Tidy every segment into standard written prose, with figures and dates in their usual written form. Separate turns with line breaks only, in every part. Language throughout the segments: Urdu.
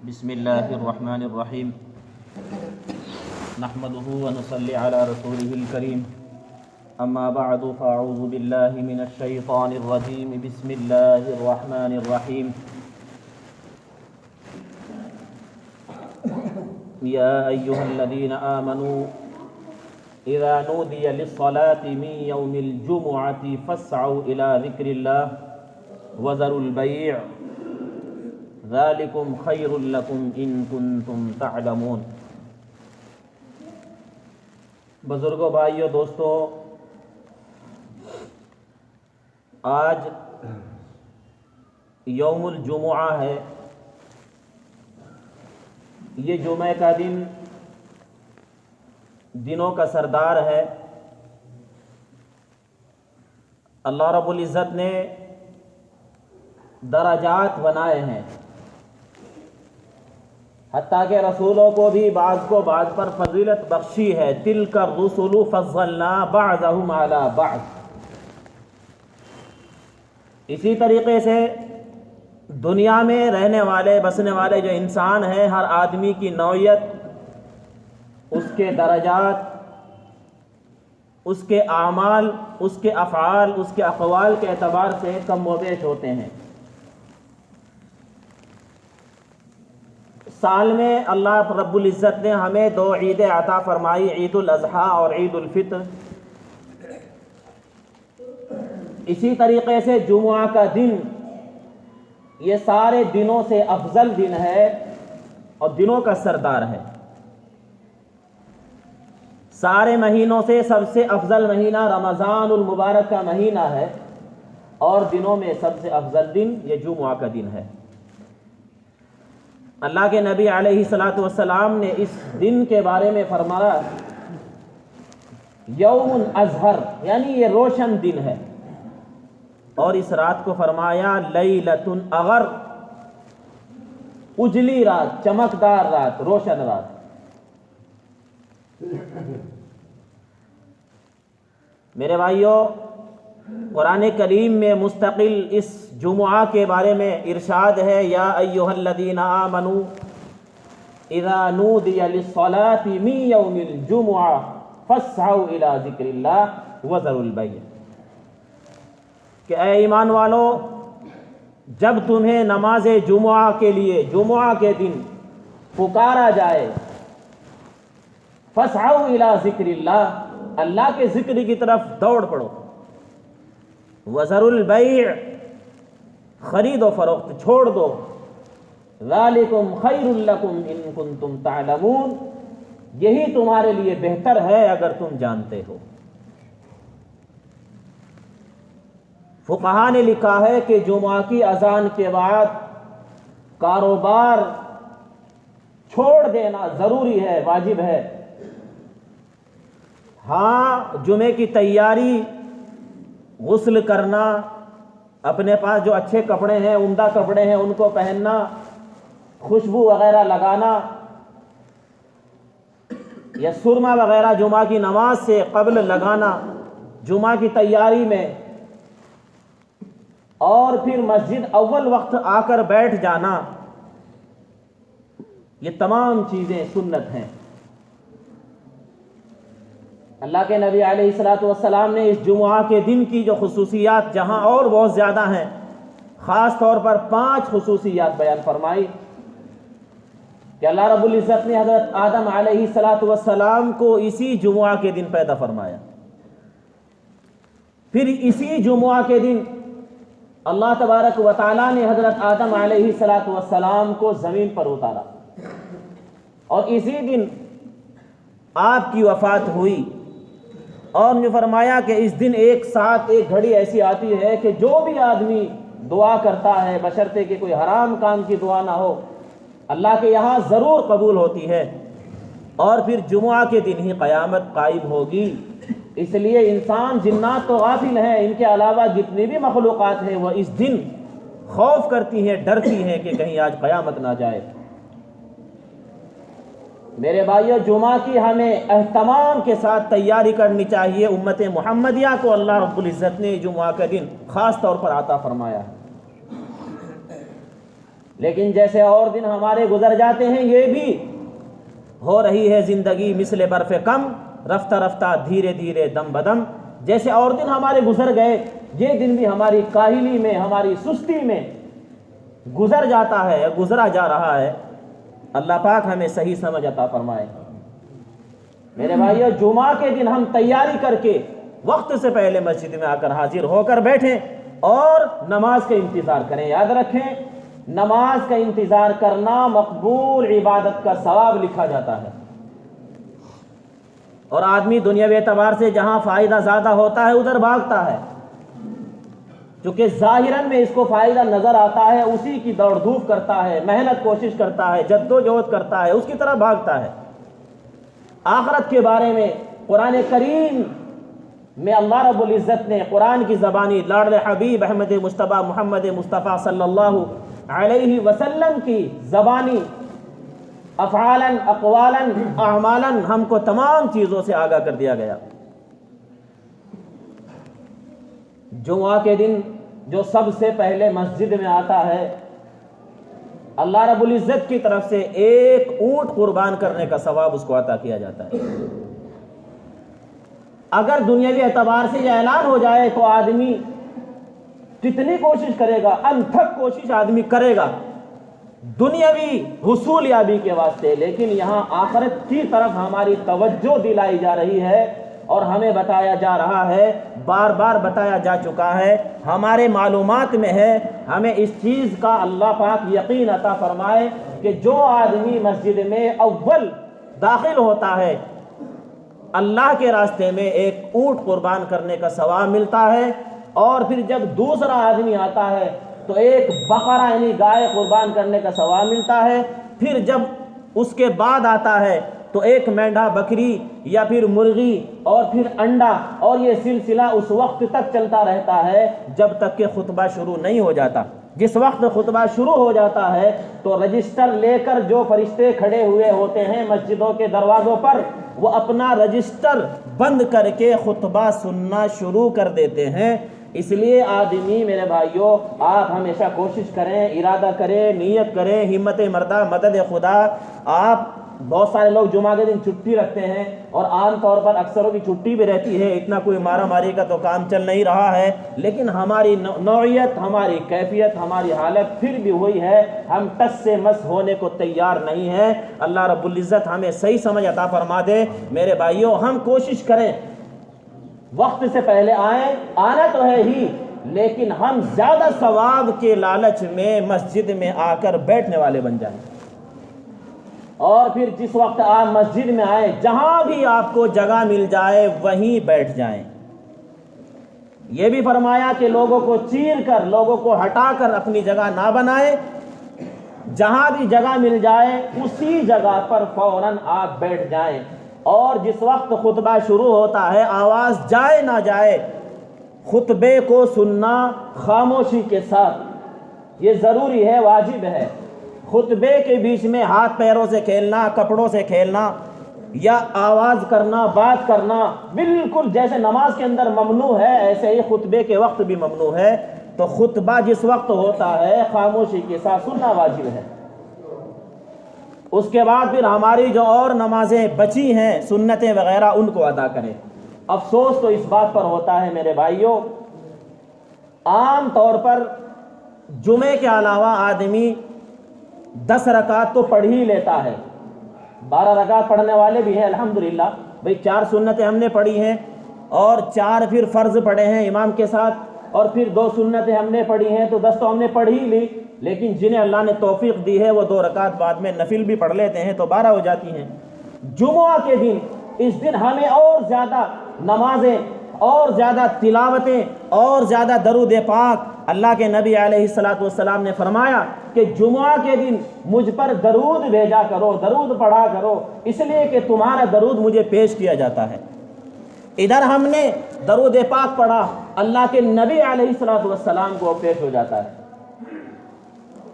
بسم اللہ الرحمن الرحیم نحمده ونصلی علی رسوله الکریم اما بعد فاعوذ باللہ من الشیطان الرجیم بسم اللہ الرحمن الرحیم یا ایہا الذین آمنوا اذا نودی للصلاة من یوم الجمعة فاسعوا الى ذکر اللہ وذروا البیع ذالکم خیر لکم ان کنتم تعلمون۔ بزرگوں، بھائیوں، دوستو، آج یوم الجمعہ ہے۔ یہ جمعہ کا دن دنوں کا سردار ہے۔ اللہ رب العزت نے درجات بنائے ہیں، حتیٰ کہ رسولوں کو بھی بعض کو بعض پر فضیلت بخشی ہے۔ تلک الرسل فضلنا بعضهم علی بعض۔ اسی طریقے سے دنیا میں رہنے والے بسنے والے جو انسان ہیں، ہر آدمی کی نوعیت، اس کے درجات، اس کے اعمال، اس کے افعال، اس کے اقوال کے اعتبار سے کم و بیش ہوتے ہیں۔ سال میں اللہ رب العزت نے ہمیں دو عیدیں عطا فرمائی، عید الاضحیٰ اور عید الفطر۔ اسی طریقے سے جمعہ کا دن یہ سارے دنوں سے افضل دن ہے اور دنوں کا سردار ہے۔ سارے مہینوں سے سب سے افضل مہینہ رمضان المبارک کا مہینہ ہے، اور دنوں میں سب سے افضل دن یہ جمعہ کا دن ہے۔ اللہ کے نبی علیہ الصلاۃ والسلام نے اس دن کے بارے میں فرمایا یوم ازہر، یعنی یہ روشن دن ہے، اور اس رات کو فرمایا لیلۃ اغر، اجلی رات، چمکدار رات، روشن رات۔ میرے بھائیوں، قرآن کریم میں مستقل اس جمعہ کے بارے میں ارشاد ہے، یا ایھا الذین آمنوا اذا نودی للصلاة من یوم الجمعہ فاسعوا الی ذکر اللہ وذروا البیع، کہ اے ایمان والو، جب تمہیں نماز جمعہ کے لیے جمعہ کے دن پکارا جائے، فاسعوا الی ذکر اللہ، اللہ کے ذکر کی طرف دوڑ پڑو، وذروا البیع، خرید و فروخت چھوڑ دو، ذالکم خیر لکم ان کنتم تعلمون، یہی تمہارے لیے بہتر ہے اگر تم جانتے ہو۔ فقہاء نے لکھا ہے کہ جمعہ کی اذان کے بعد کاروبار چھوڑ دینا ضروری ہے، واجب ہے۔ ہاں، جمعے کی تیاری، غسل کرنا، اپنے پاس جو اچھے کپڑے ہیں، عمدہ کپڑے ہیں، ان کو پہننا، خوشبو وغیرہ لگانا یا سرما وغیرہ جمعہ کی نماز سے قبل لگانا جمعہ کی تیاری میں، اور پھر مسجد اول وقت آ کر بیٹھ جانا، یہ تمام چیزیں سنت ہیں۔ اللہ کے نبی علیہ الصلاۃ والسلام نے اس جمعہ کے دن کی جو خصوصیات جہاں اور بہت زیادہ ہیں، خاص طور پر 5 خصوصیات بیان فرمائی کہ اللہ رب العزت نے حضرت آدم علیہ الصلاۃ والسلام کو اسی جمعہ کے دن پیدا فرمایا، پھر اسی جمعہ کے دن اللہ تبارک و تعالیٰ نے حضرت آدم علیہ الصلاۃ والسلام کو زمین پر اتارا، اور اسی دن آپ کی وفات ہوئی، اور نے فرمایا کہ اس دن ایک ساتھ ایک گھڑی ایسی آتی ہے کہ جو بھی آدمی دعا کرتا ہے، بشرطے کہ کوئی حرام کام کی دعا نہ ہو، اللہ کے یہاں ضرور قبول ہوتی ہے، اور پھر جمعہ کے دن ہی قیامت قائم ہوگی۔ اس لیے انسان، جنات تو غافل ہیں، ان کے علاوہ جتنی بھی مخلوقات ہیں وہ اس دن خوف کرتی ہیں، ڈرتی ہیں کہ کہیں آج قیامت نہ جائے۔ میرے بھائیو، جمعہ کی ہمیں اہتمام کے ساتھ تیاری کرنی چاہیے۔ امت محمدیہ کو اللہ رب العزت نے جمعہ کا دن خاص طور پر عطا فرمایا ہے۔ لیکن جیسے اور دن ہمارے گزر جاتے ہیں یہ بھی ہو رہی ہے زندگی مثل برف کم، رفتہ رفتہ دھیرے دھیرے دم بدم۔ جیسے اور دن ہمارے گزر گئے یہ دن بھی ہماری کاہلی میں، ہماری سستی میں گزر جاتا ہے، گزرا جا رہا ہے۔ اللہ پاک ہمیں صحیح سمجھ عطا فرمائے۔ میرے بھائیو، جمعہ کے دن ہم تیاری کر کے وقت سے پہلے مسجد میں آ کر حاضر ہو کر بیٹھیں اور نماز کا انتظار کریں۔ یاد رکھیں، نماز کا انتظار کرنا مقبول عبادت کا ثواب لکھا جاتا ہے، اور آدمی دنیاوی اعتبار سے جہاں فائدہ زیادہ ہوتا ہے ادھر بھاگتا ہے، چونکہ ظاہراً میں اس کو فائدہ نظر آتا ہے، اسی کی دوڑ دھوپ کرتا ہے، محنت کوشش کرتا ہے، جد و جہد کرتا ہے، اس کی طرف بھاگتا ہے۔ آخرت کے بارے میں قرآن کریم میں اللہ رب العزت نے قرآن کی زبانی لاڈل حبیب احمد مصطفیٰ محمد مصطفیٰ صلی اللہ علیہ وسلم کی زبانی افعالاً اقوالاً اعمالاً ہم کو تمام چیزوں سے آگاہ کر دیا گیا۔ جمعہ کے دن جو سب سے پہلے مسجد میں آتا ہے، اللہ رب العزت کی طرف سے ایک اونٹ قربان کرنے کا ثواب اس کو عطا کیا جاتا ہے۔ اگر دنیاوی اعتبار سے یہ اعلان ہو جائے تو آدمی کتنی کوشش کرے گا، انتھک کوشش آدمی کرے گا دنیاوی حصول یابی کے واسطے، لیکن یہاں آخرت کی طرف ہماری توجہ دلائی جا رہی ہے اور ہمیں بتایا جا رہا ہے، بار بار بتایا جا چکا ہے، ہمارے معلومات میں ہے، ہمیں اس چیز کا اللہ پاک یقین عطا فرمائے کہ جو آدمی مسجد میں اول داخل ہوتا ہے اللہ کے راستے میں ایک اونٹ قربان کرنے کا ثواب ملتا ہے، اور پھر جب دوسرا آدمی آتا ہے تو ایک بقرہ یعنی گائے قربان کرنے کا ثواب ملتا ہے، پھر جب اس کے بعد آتا ہے تو ایک مینڈھا بکری یا پھر مرغی اور پھر انڈا، اور یہ سلسلہ اس وقت تک چلتا رہتا ہے جب تک کہ خطبہ شروع نہیں ہو جاتا۔ جس وقت خطبہ شروع ہو جاتا ہے تو رجسٹر لے کر جو فرشتے کھڑے ہوئے ہوتے ہیں مسجدوں کے دروازوں پر، وہ اپنا رجسٹر بند کر کے خطبہ سننا شروع کر دیتے ہیں۔ اس لیے آدمی میرے بھائیوں، آپ ہمیشہ کوشش کریں، ارادہ کریں، نیت کریں، ہمت مردہ مدد خدا۔ آپ بہت سارے لوگ جمعہ کے دن چھٹی رکھتے ہیں، اور عام طور پر اکثروں کی چھٹی بھی رہتی ہے، اتنا کوئی مارا ماری کا تو کام چل نہیں رہا ہے، لیکن ہماری نوعیت، ہماری کیفیت، ہماری حالت پھر بھی وہی ہے، ہم ٹس سے مس ہونے کو تیار نہیں ہیں۔ اللہ رب العزت ہمیں صحیح سمجھ عطا فرما دے۔ میرے بھائیوں، ہم کوشش کریں وقت سے پہلے آئیں، آنا تو ہے ہی، لیکن ہم زیادہ ثواب کے لالچ میں مسجد میں آ کر بیٹھنے والے بن جائیں، اور پھر جس وقت آپ مسجد میں آئیں جہاں بھی آپ کو جگہ مل جائے وہیں بیٹھ جائیں۔ یہ بھی فرمایا کہ لوگوں کو چیر کر، لوگوں کو ہٹا کر اپنی جگہ نہ بنائیں، جہاں بھی جگہ مل جائے اسی جگہ پر فوراً آپ بیٹھ جائیں، اور جس وقت خطبہ شروع ہوتا ہے آواز جائے نہ جائے خطبے کو سننا خاموشی کے ساتھ، یہ ضروری ہے، واجب ہے۔ خطبے کے بیچ میں ہاتھ پیروں سے کھیلنا، کپڑوں سے کھیلنا یا آواز کرنا، بات کرنا بالکل جیسے نماز کے اندر ممنوع ہے، ایسے ہی خطبے کے وقت بھی ممنوع ہے۔ تو خطبہ جس وقت ہوتا ہے خاموشی کے ساتھ سننا واجب ہے۔ اس کے بعد پھر ہماری جو اور نمازیں بچی ہیں سنتیں وغیرہ ان کو ادا کریں۔ افسوس تو اس بات پر ہوتا ہے میرے بھائیوں، عام طور پر جمعے کے علاوہ آدمی 10 رکعت تو پڑھ ہی لیتا ہے، 12 رکعت پڑھنے والے بھی ہیں الحمدللہ، بھئی 4 سنتیں ہم نے پڑھی ہیں، اور 4 پھر فرض پڑھے ہیں امام کے ساتھ، اور پھر 2 سنتیں ہم نے پڑھی ہیں، تو 10 تو ہم نے پڑھ ہی لی۔ لیکن جنہیں اللہ نے توفیق دی ہے وہ 2 رکعت بعد میں نفل بھی پڑھ لیتے ہیں تو 12 ہو جاتی ہیں۔ جمعہ کے دن، اس دن ہمیں اور زیادہ نمازیں، اور زیادہ تلاوتیں، اور زیادہ درود پاک۔ اللہ کے نبی علیہ السلام نے فرمایا کہ جمعہ کے دن مجھ پر درود بھیجا کرو، درود پڑھا کرو، اس لیے کہ تمہارا درود مجھے پیش کیا جاتا ہے۔ ادھر ہم نے درود پاک پڑھا، اللہ کے نبی علیہ السلام کو پیش ہو جاتا ہے۔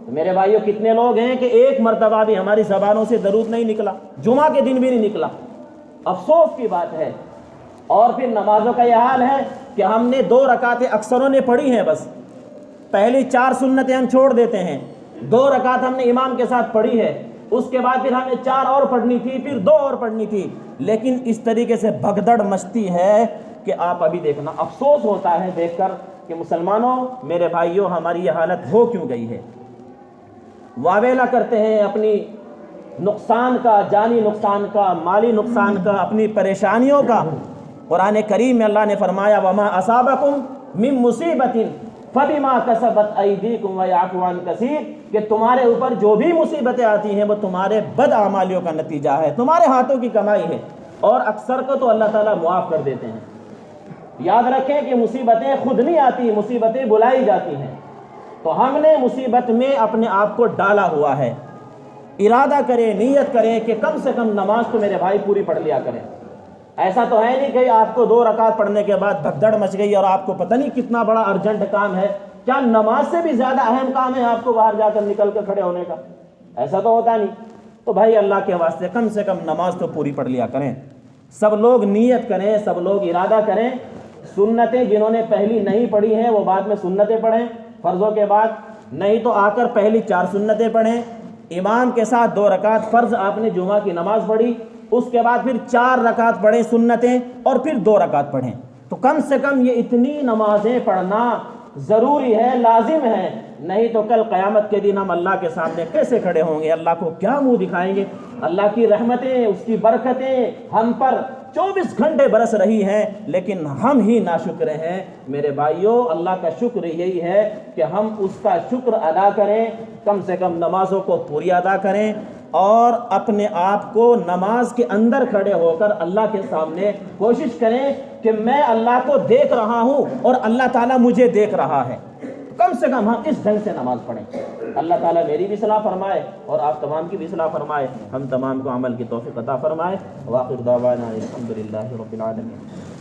تو میرے بھائیوں، کتنے لوگ ہیں کہ ایک مرتبہ بھی ہماری زبانوں سے درود نہیں نکلا، جمعہ کے دن بھی نہیں نکلا، افسوس کی بات ہے۔ اور پھر نمازوں کا یہ حال ہے کہ ہم نے 2 رکعتیں اکثروں نے پڑھی ہیں، بس پہلی 4 سنتیں ہم چھوڑ دیتے ہیں، 2 رکعت ہم نے امام کے ساتھ پڑھی ہے، اس کے بعد پھر ہمیں 4 اور پڑھنی تھی، پھر 2 اور پڑھنی تھی، لیکن اس طریقے سے بھگدڑ مچتی ہے کہ آپ ابھی دیکھنا افسوس ہوتا ہے دیکھ کر کہ مسلمانوں، میرے بھائیوں، ہماری یہ حالت ہو کیوں گئی ہے۔ واویلا کرتے ہیں اپنی نقصان کا، جانی نقصان کا، مالی نقصان کا، اپنی پریشانیوں کا۔ قرآن کریم میں اللہ نے فرمایا وما اصابکم من مصیبت فبما کسبت ایدیکم ویعفو عن کثیر، کہ تمہارے اوپر جو بھی مصیبتیں آتی ہیں وہ تمہارے بد اعمالیوں کا نتیجہ ہے، تمہارے ہاتھوں کی کمائی ہے، اور اکثر کو تو اللہ تعالیٰ معاف کر دیتے ہیں۔ یاد رکھیں کہ مصیبتیں خود نہیں آتی، مصیبتیں بلائی جاتی ہیں۔ تو ہم نے مصیبت میں اپنے آپ کو ڈالا ہوا ہے۔ ارادہ کریں، نیت کریں کہ کم سے کم نماز تو میرے بھائی پوری پڑھ لیا کریں۔ ایسا تو ہے نہیں کہ آپ کو 2 رکعت پڑھنے کے بعد بھگدڑ مچ گئی اور آپ کو پتہ نہیں کتنا بڑا ارجنٹ کام ہے، کیا نماز سے بھی زیادہ اہم کام ہے آپ کو باہر جا کر نکل کے کھڑے ہونے کا؟ ایسا تو ہوتا نہیں۔ تو بھائی اللہ کے واسطے کم سے کم نماز تو پوری پڑھ لیا کریں۔ سب لوگ نیت کریں، سب لوگ ارادہ کریں۔ سنتیں جنہوں نے پہلی نہیں پڑھی ہیں وہ بعد میں سنتیں پڑھیں فرضوں کے بعد، نہیں تو آ کر پہلی 4 سنتیں پڑھیں، امام کے ساتھ 2 رکعت فرض آپ نے جمعہ کی نماز پڑھی، اس کے بعد پھر 4 رکعت پڑھیں سنتیں، اور پھر 2 رکعت پڑھیں۔ تو کم سے کم یہ اتنی نمازیں پڑھنا ضروری ہے، لازم ہے، نہیں تو کل قیامت کے دن ہم اللہ کے سامنے کیسے کھڑے ہوں گے؟ اللہ کو کیا منہ دکھائیں گے؟ اللہ کی رحمتیں، اس کی برکتیں ہم پر 24 گھنٹے برس رہی ہیں، لیکن ہم ہی ناشکر ہیں۔ میرے بھائیوں، اللہ کا شکر یہی ہے کہ ہم اس کا شکر ادا کریں، کم سے کم نمازوں کو پوری ادا کریں، اور اپنے آپ کو نماز کے اندر کھڑے ہو کر اللہ کے سامنے کوشش کریں کہ میں اللہ کو دیکھ رہا ہوں اور اللہ تعالیٰ مجھے دیکھ رہا ہے۔ کم سے کم ہم اس ڈھنگ سے نماز پڑھیں۔ اللہ تعالیٰ میری بھی اصلاح فرمائے اور آپ تمام کی بھی اصلاح فرمائے، ہم تمام کو عمل کی توفیق عطا فرمائے۔ وآخر دعوانا الحمدللہ رب العالمین۔